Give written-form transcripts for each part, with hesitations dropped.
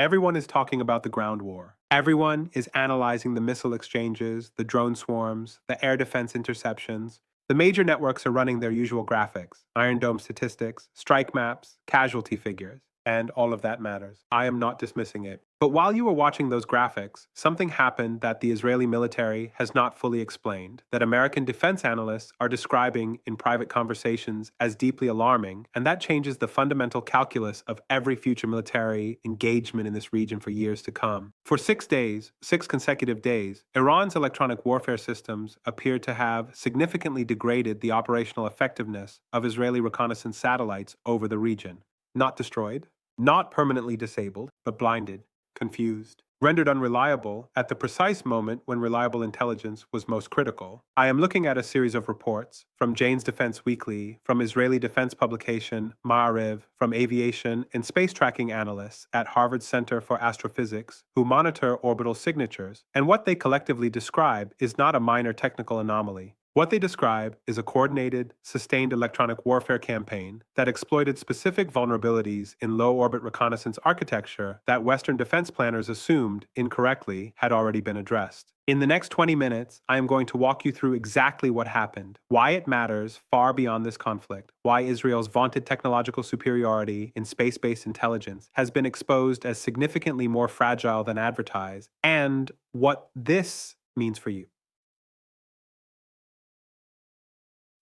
Everyone is talking about the ground war. Everyone is analyzing the missile exchanges, the drone swarms, the air defense interceptions. The major networks are running their usual graphics, Iron Dome statistics, strike maps, casualty figures. And all of that matters. I am not dismissing it. But while you were watching those graphics, something happened that the Israeli military has not fully explained, that American defense analysts are describing in private conversations as deeply alarming, and that changes the fundamental calculus of every future military engagement in this region for years to come. For 6 days, 6 consecutive days, Iran's electronic warfare systems appeared to have significantly degraded the operational effectiveness of Israeli reconnaissance satellites over the region. Not destroyed, not permanently disabled, but blinded, confused, rendered unreliable at the precise moment when reliable intelligence was most critical. I am looking at a series of reports from Jane's Defense Weekly, from Israeli defense publication Ma'ariv, from aviation and space tracking analysts at Harvard Center for Astrophysics who monitor orbital signatures, and what they collectively describe is not a minor technical anomaly. What they describe is a coordinated, sustained electronic warfare campaign that exploited specific vulnerabilities in low-orbit reconnaissance architecture that Western defense planners assumed, incorrectly, had already been addressed. In the next 20 minutes, I am going to walk you through exactly what happened, why it matters far beyond this conflict, why Israel's vaunted technological superiority in space-based intelligence has been exposed as significantly more fragile than advertised, and what this means for you.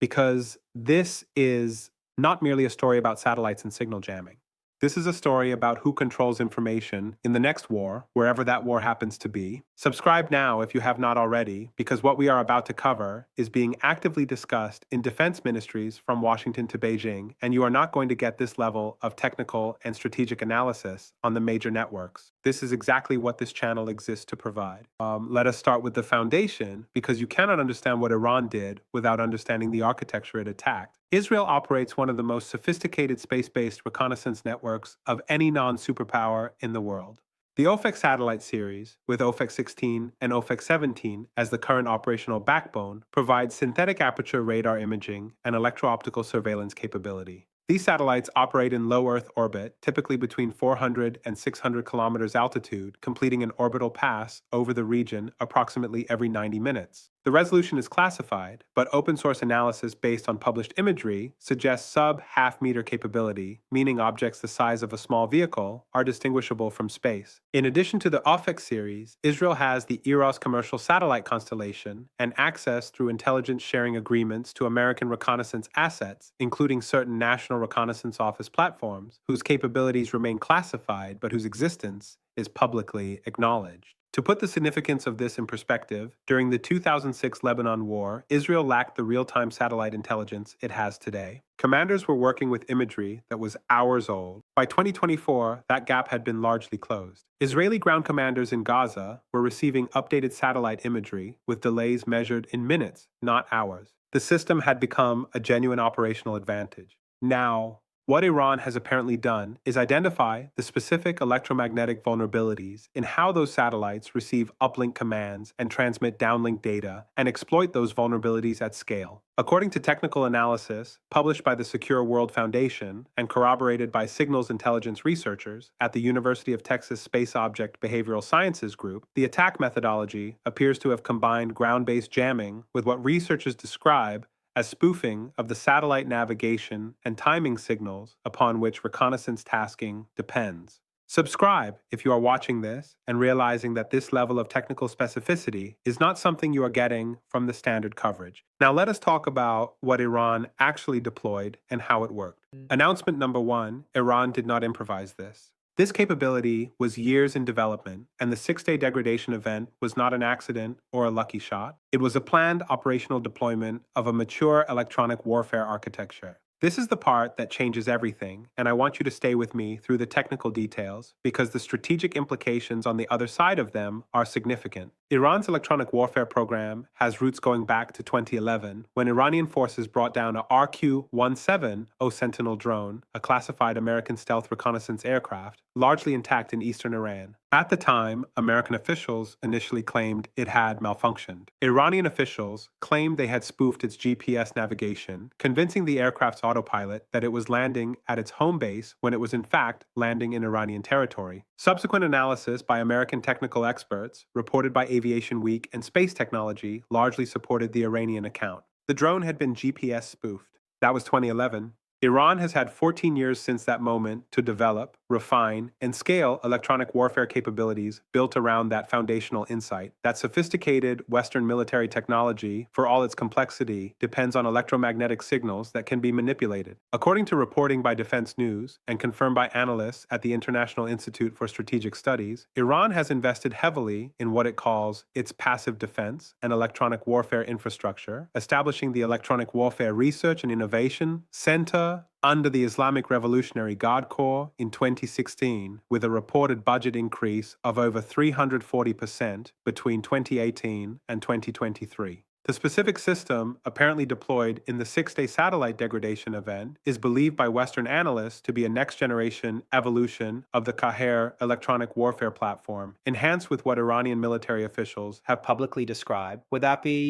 Because this is not merely a story about satellites and signal jamming. This is a story about who controls information in the next war, wherever that war happens to be. Subscribe now if you have not already, because what we are about to cover is being actively discussed in defense ministries from Washington to Beijing, and you are not going to get this level of technical and strategic analysis on the major networks. This is exactly what this channel exists to provide. Let us start with the foundation, because you cannot understand what Iran did without understanding the architecture it attacked. Israel operates one of the most sophisticated space-based reconnaissance networks of any non-superpower in the world. The OFEC satellite series, with OFEC 16 and OFEC 17 as the current operational backbone, provides synthetic aperture radar imaging and electro-optical surveillance capability. These satellites operate in low Earth orbit, typically between 400 and 600 kilometers altitude, completing an orbital pass over the region approximately every 90 minutes. The resolution is classified, but open-source analysis based on published imagery suggests sub-half-meter capability, meaning objects the size of a small vehicle are distinguishable from space. In addition to the OFEC series, Israel has the Eros commercial satellite constellation and access through intelligence sharing agreements to American reconnaissance assets, including certain National Reconnaissance Office platforms, whose capabilities remain classified but whose existence is publicly acknowledged. To put the significance of this in perspective, during the 2006 Lebanon War, Israel lacked the real-time satellite intelligence it has today. Commanders were working with imagery that was hours old. By 2024, that gap had been largely closed. Israeli ground commanders in Gaza were receiving updated satellite imagery with delays measured in minutes, not hours. The system had become a genuine operational advantage. Now, what Iran has apparently done is identify the specific electromagnetic vulnerabilities in how those satellites receive uplink commands and transmit downlink data, and exploit those vulnerabilities at scale. According to technical analysis published by the Secure World Foundation and corroborated by signals intelligence researchers at the University of Texas Space Object Behavioral Sciences Group, the attack methodology appears to have combined ground-based jamming with what researchers describe as spoofing of the satellite navigation and timing signals upon which reconnaissance tasking depends. Subscribe if you are watching this and realizing that this level of technical specificity is not something you are getting from the standard coverage. Now let us talk about what Iran actually deployed and how it worked. Announcement number 1, Iran did not improvise this. This capability was years in development, and the 6-day degradation event was not an accident or a lucky shot. It was a planned operational deployment of a mature electronic warfare architecture. This is the part that changes everything, and I want you to stay with me through the technical details because the strategic implications on the other side of them are significant. Iran's electronic warfare program has roots going back to 2011, when Iranian forces brought down a RQ-17O Sentinel drone, a classified American stealth reconnaissance aircraft, largely intact in eastern Iran. At the time, American officials initially claimed it had malfunctioned. Iranian officials claimed they had spoofed its GPS navigation, convincing the aircraft's autopilot that it was landing at its home base when it was in fact landing in Iranian territory. Subsequent analysis by American technical experts, reported by Aviation Week and Space Technology, largely supported the Iranian account. The drone had been GPS spoofed. That was 2011. Iran has had 14 years since that moment to develop, refine, and scale electronic warfare capabilities built around that foundational insight. That sophisticated Western military technology, for all its complexity, depends on electromagnetic signals that can be manipulated. According to reporting by Defense News and confirmed by analysts at the International Institute for Strategic Studies, Iran has invested heavily in what it calls its passive defense and electronic warfare infrastructure, establishing the Electronic Warfare Research and Innovation Center under the Islamic Revolutionary Guard Corps in 2016, with a reported budget increase of over 340% between 2018 and 2023. The specific system, apparently deployed in the six-day satellite degradation event, is believed by Western analysts to be a next-generation evolution of the Qaher electronic warfare platform, enhanced with what Iranian military officials have publicly described. Would that be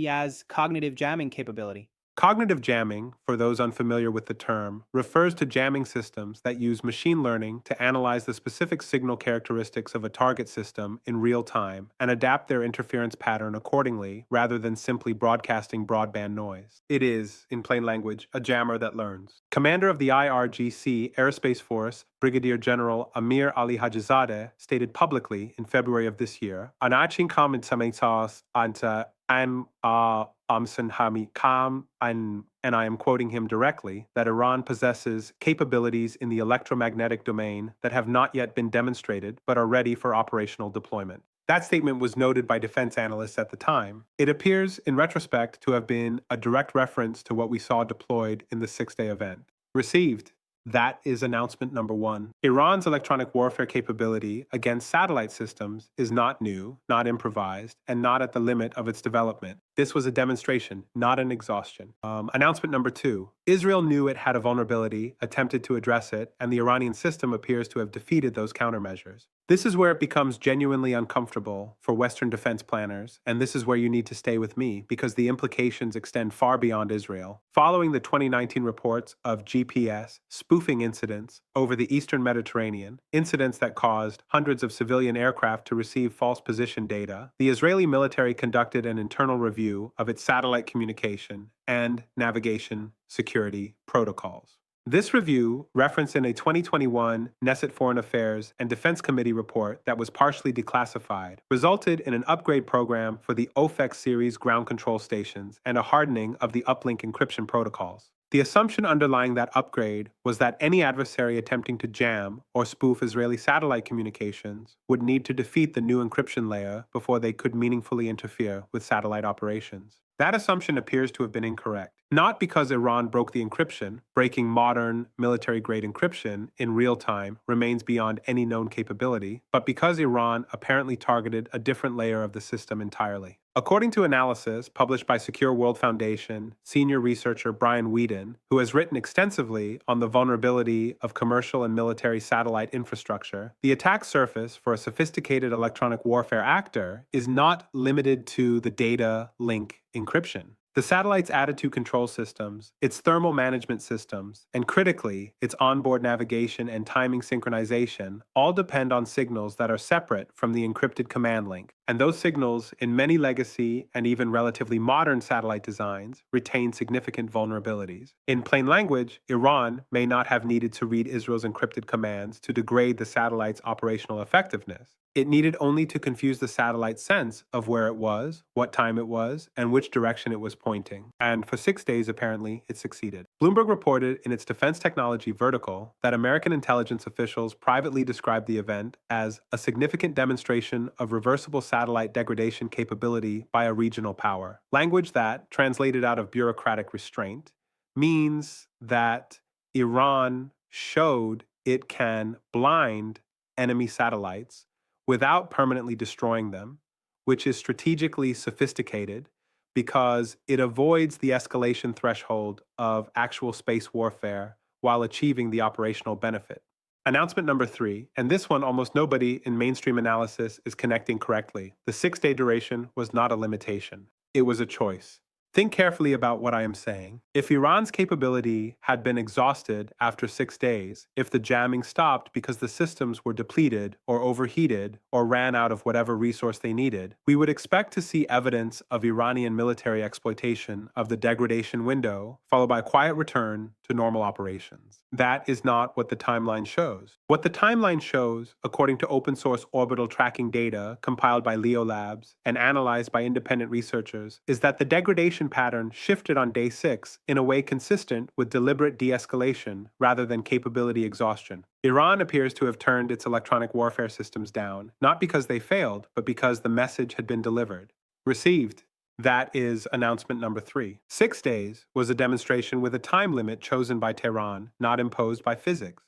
as cognitive jamming capability? Cognitive jamming, for those unfamiliar with the term, refers to jamming systems that use machine learning to analyze the specific signal characteristics of a target system in real time and adapt their interference pattern accordingly rather than simply broadcasting broadband noise. It is, in plain language, a jammer that learns. Commander of the IRGC Aerospace Force, Brigadier General Amir Ali Hajizadeh, stated publicly in February of this year, "Anachin kamen samaitas anta am Hami Kam," and I am quoting him directly, that Iran possesses capabilities in the electromagnetic domain that have not yet been demonstrated but are ready for operational deployment. That statement was noted by defense analysts at the time. It appears, in retrospect, to have been a direct reference to what we saw deployed in the six-day event. Received. That is announcement number one. Iran's electronic warfare capability against satellite systems is not new, not improvised, and not at the limit of its development. This was a demonstration, not an exhaustion. Announcement number two. Israel knew it had a vulnerability, attempted to address it, and the Iranian system appears to have defeated those countermeasures. This is where it becomes genuinely uncomfortable for Western defense planners, and this is where you need to stay with me, because the implications extend far beyond Israel. Following the 2019 reports of GPS spoofing incidents over the eastern Mediterranean, incidents that caused hundreds of civilian aircraft to receive false position data, the Israeli military conducted an internal review of its satellite communication and navigation security protocols. This review, referenced in a 2021 Knesset Foreign Affairs and Defense Committee report that was partially declassified, resulted in an upgrade program for the OFEC series ground control stations and a hardening of the uplink encryption protocols. The assumption underlying that upgrade was that any adversary attempting to jam or spoof Israeli satellite communications would need to defeat the new encryption layer before they could meaningfully interfere with satellite operations. That assumption appears to have been incorrect, not because Iran broke the encryption. Breaking modern military-grade encryption in real time remains beyond any known capability, but because Iran apparently targeted a different layer of the system entirely. According to analysis published by Secure World Foundation senior researcher Brian Whedon, who has written extensively on the vulnerability of commercial and military satellite infrastructure, the attack surface for a sophisticated electronic warfare actor is not limited to the data link encryption. The satellite's attitude control systems, its thermal management systems, and critically, its onboard navigation and timing synchronization all depend on signals that are separate from the encrypted command link. And those signals, in many legacy and even relatively modern satellite designs, retain significant vulnerabilities. In plain language, Iran may not have needed to read Israel's encrypted commands to degrade the satellite's operational effectiveness. It needed only to confuse the satellite's sense of where it was, what time it was, and which direction it was pointing. And for 6 days, apparently, it succeeded. Bloomberg reported in its defense technology vertical that American intelligence officials privately described the event as a significant demonstration of reversible satellite degradation capability by a regional power. Language that, translated out of bureaucratic restraint, means that Iran showed it can blind enemy satellites without permanently destroying them, which is strategically sophisticated because it avoids the escalation threshold of actual space warfare while achieving the operational benefit. Announcement number 3, and this one almost nobody in mainstream analysis is connecting correctly. The 6-day duration was not a limitation. It was a choice. Think carefully about what I am saying. If Iran's capability had been exhausted after 6 days, if the jamming stopped because the systems were depleted or overheated or ran out of whatever resource they needed, we would expect to see evidence of Iranian military exploitation of the degradation window, followed by a quiet return to normal operations. That is not what the timeline shows. What the timeline shows, according to open source orbital tracking data compiled by Leo Labs and analyzed by independent researchers, is that the degradation pattern shifted on day 6 in a way consistent with deliberate de-escalation rather than capability exhaustion. Iran appears to have turned its electronic warfare systems down, not because they failed, but because the message had been delivered. Received. That is announcement number 3. 6 days was a demonstration with a time limit chosen by Tehran, not imposed by physics.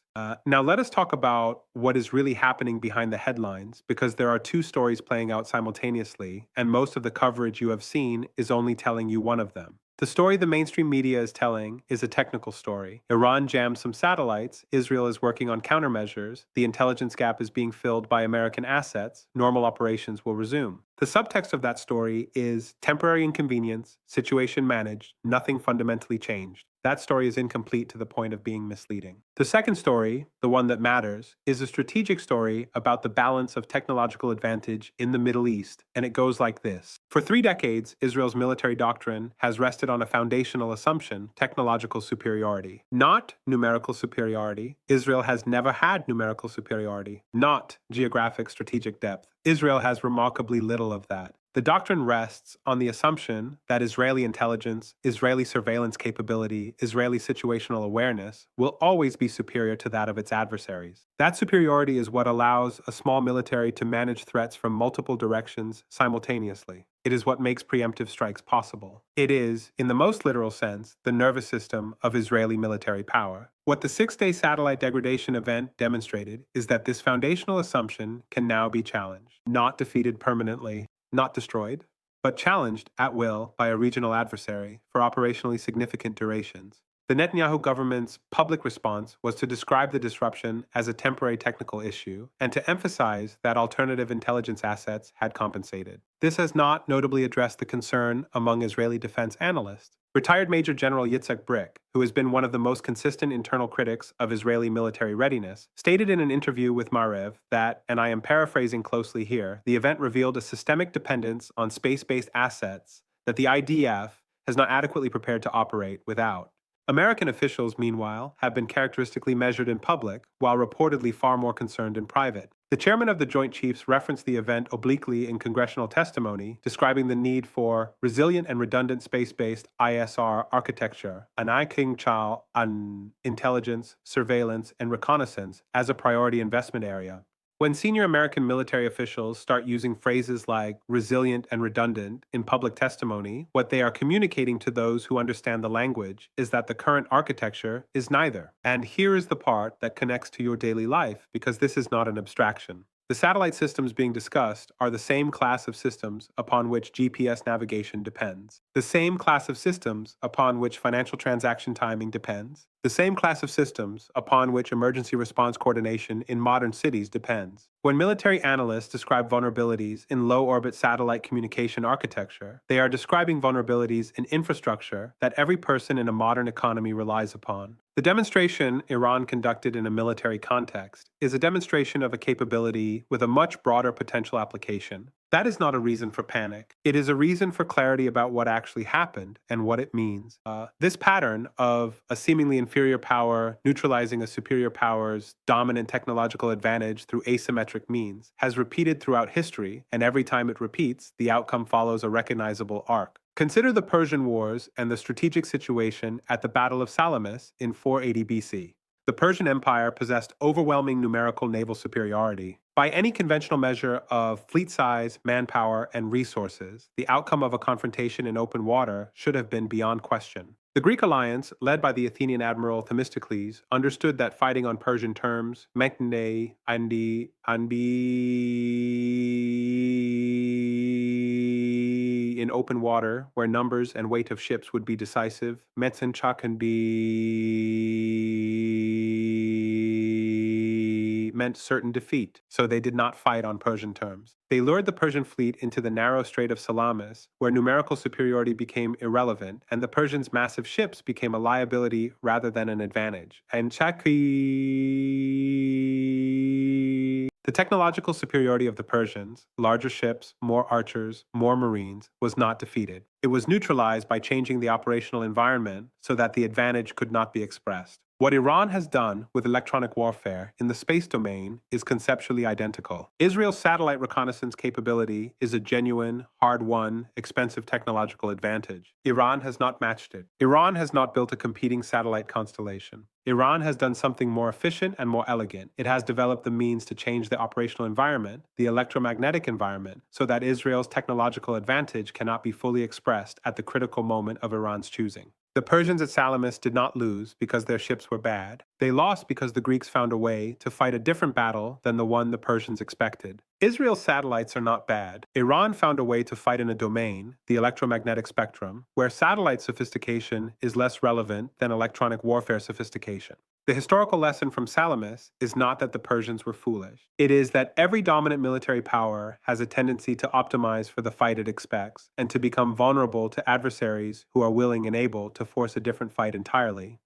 Now let us talk about what is really happening behind the headlines, because there are 2 stories playing out simultaneously, and most of the coverage you have seen is only telling you one of them. The story the mainstream media is telling is a technical story. Iran jammed some satellites, Israel is working on countermeasures, the intelligence gap is being filled by American assets, normal operations will resume. The subtext of that story is temporary inconvenience, situation managed, nothing fundamentally changed. That story is incomplete to the point of being misleading. The second story, the one that matters, is a strategic story about the balance of technological advantage in the Middle East, and it goes like this. For 3 decades, Israel's military doctrine has rested on a foundational assumption, technological superiority. Not numerical superiority. Israel has never had numerical superiority. Not geographic strategic depth. Israel has remarkably little of that. The doctrine rests on the assumption that Israeli intelligence, Israeli surveillance capability, Israeli situational awareness will always be superior to that of its adversaries. That superiority is what allows a small military to manage threats from multiple directions simultaneously. It is what makes preemptive strikes possible. It is, in the most literal sense, the nervous system of Israeli military power. What the 6-day satellite degradation event demonstrated is that this foundational assumption can now be challenged, not defeated permanently, not destroyed, but challenged at will by a regional adversary for operationally significant durations. The Netanyahu government's public response was to describe the disruption as a temporary technical issue and to emphasize that alternative intelligence assets had compensated. This has not notably addressed the concern among Israeli defense analysts. Retired Major General Yitzhak Brick, who has been one of the most consistent internal critics of Israeli military readiness, stated in an interview with Marev that, and I am paraphrasing closely here, the event revealed a systemic dependence on space-based assets that the IDF has not adequately prepared to operate without. American officials, meanwhile, have been characteristically measured in public, while reportedly far more concerned in private. The chairman of the Joint Chiefs referenced the event obliquely in congressional testimony, describing the need for resilient and redundant space-based ISR architecture, an IKingChal on intelligence, surveillance, and reconnaissance as a priority investment area. When senior American military officials start using phrases like resilient and redundant in public testimony, what they are communicating to those who understand the language is that the current architecture is neither. And here is the part that connects to your daily life, because this is not an abstraction. The satellite systems being discussed are the same class of systems upon which GPS navigation depends, the same class of systems upon which financial transaction timing depends, the same class of systems upon which emergency response coordination in modern cities depends. When military analysts describe vulnerabilities in low-orbit satellite communication architecture, they are describing vulnerabilities in infrastructure that every person in a modern economy relies upon. The demonstration Iran conducted in a military context is a demonstration of a capability with a much broader potential application. That is not a reason for panic. It is a reason for clarity about what actually happened and what it means. This pattern of a seemingly inferior power neutralizing a superior power's dominant technological advantage through asymmetric means has repeated throughout history, and every time it repeats, the outcome follows a recognizable arc. Consider the Persian Wars and the strategic situation at the Battle of Salamis in 480 BC. The Persian Empire possessed overwhelming numerical naval superiority. By any conventional measure of fleet size, manpower, and resources, the outcome of a confrontation in open water should have been beyond question. The Greek alliance, led by the Athenian admiral Themistocles, understood that fighting on Persian terms, mekne andi in open water, where numbers and weight of ships would be decisive, metsencha can be meant certain defeat, so they did not fight on Persian terms. They lured the Persian fleet into the narrow Strait of Salamis, where numerical superiority became irrelevant, and the Persians' massive ships became a liability rather than an advantage. And the technological superiority of the Persians, larger ships, more archers, more marines, was not defeated. It was neutralized by changing the operational environment so that the advantage could not be expressed. What Iran has done with electronic warfare in the space domain is conceptually identical. Israel's satellite reconnaissance capability is a genuine, hard-won, expensive technological advantage. Iran has not matched it. Iran has not built a competing satellite constellation. Iran has done something more efficient and more elegant. It has developed the means to change the operational environment, the electromagnetic environment, so that Israel's technological advantage cannot be fully expressed at the critical moment of Iran's choosing. The Persians at Salamis did not lose because their ships were bad. They lost because the Greeks found a way to fight a different battle than the one the Persians expected. Israel's satellites are not bad. Iran found a way to fight in a domain, the electromagnetic spectrum, where satellite sophistication is less relevant than electronic warfare sophistication. The historical lesson from Salamis is not that the Persians were foolish. It is that every dominant military power has a tendency to optimize for the fight it expects and to become vulnerable to adversaries who are willing and able to force a different fight entirely.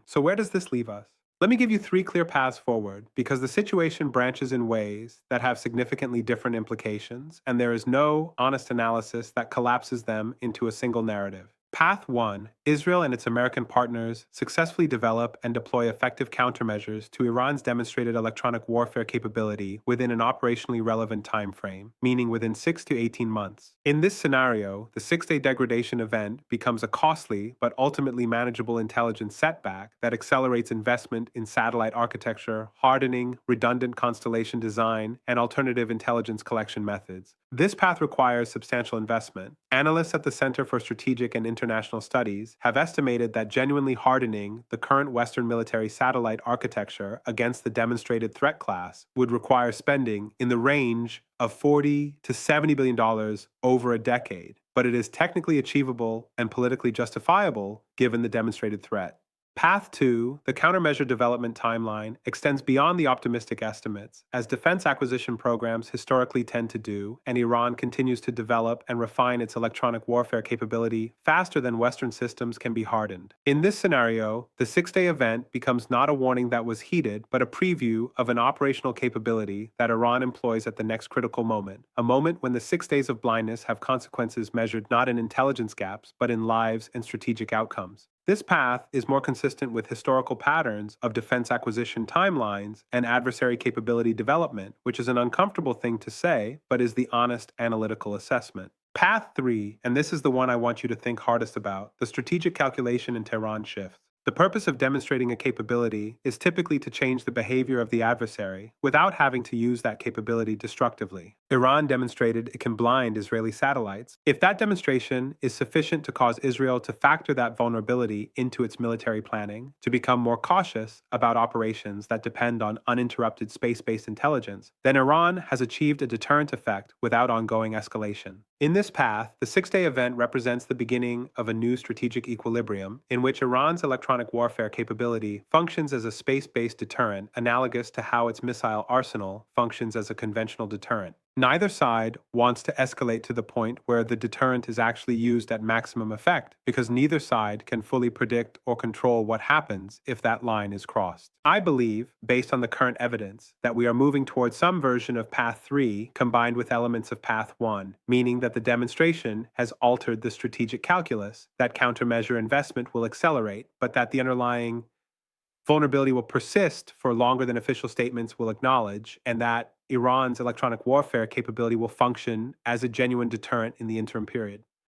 So where does this leave us? Let me give you 3 clear paths forward, because the situation branches in ways that have significantly different implications, and there is no honest analysis that collapses them into a single narrative. Path 1. Israel and its American partners successfully develop and deploy effective countermeasures to Iran's demonstrated electronic warfare capability within an operationally relevant time frame, meaning within 6 to 18 months. In this scenario, the 6-day degradation event becomes a costly but ultimately manageable intelligence setback that accelerates investment in satellite architecture, hardening, redundant constellation design, and alternative intelligence collection methods. This path requires substantial investment. Analysts at the Center for Strategic and International Studies have estimated that genuinely hardening the current Western military satellite architecture against the demonstrated threat class would require spending in the range of $40 to $70 billion over a decade, but it is technically achievable and politically justifiable given the demonstrated threat. Path 2, the countermeasure development timeline, extends beyond the optimistic estimates, as defense acquisition programs historically tend to do, and Iran continues to develop and refine its electronic warfare capability faster than Western systems can be hardened. In this scenario, the 6-day event becomes not a warning that was heeded, but a preview of an operational capability that Iran employs at the next critical moment, a moment when the 6 days of blindness have consequences measured not in intelligence gaps, but in lives and strategic outcomes. This path is more consistent with historical patterns of defense acquisition timelines and adversary capability development, which is an uncomfortable thing to say, but is the honest analytical assessment. Path 3, and this is the one I want you to think hardest about, the strategic calculation in Tehran shifts. The purpose of demonstrating a capability is typically to change the behavior of the adversary without having to use that capability destructively. Iran demonstrated it can blind Israeli satellites. If that demonstration is sufficient to cause Israel to factor that vulnerability into its military planning, to become more cautious about operations that depend on uninterrupted space-based intelligence, then Iran has achieved a deterrent effect without ongoing escalation. In this path, the 6-day event represents the beginning of a new strategic equilibrium in which Iran's electronic warfare capability functions as a space-based deterrent, analogous to how its missile arsenal functions as a conventional deterrent. Neither side wants to escalate to the point where the deterrent is actually used at maximum effect, because neither side can fully predict or control what happens if that line is crossed. I believe, based on the current evidence, that we are moving towards some version of Path 3 combined with elements of Path 1, meaning that the demonstration has altered the strategic calculus, that countermeasure investment will accelerate, but that the underlying vulnerability will persist for longer than official statements will acknowledge, and that Iran's electronic warfare capability will function as a genuine deterrent in the interim period.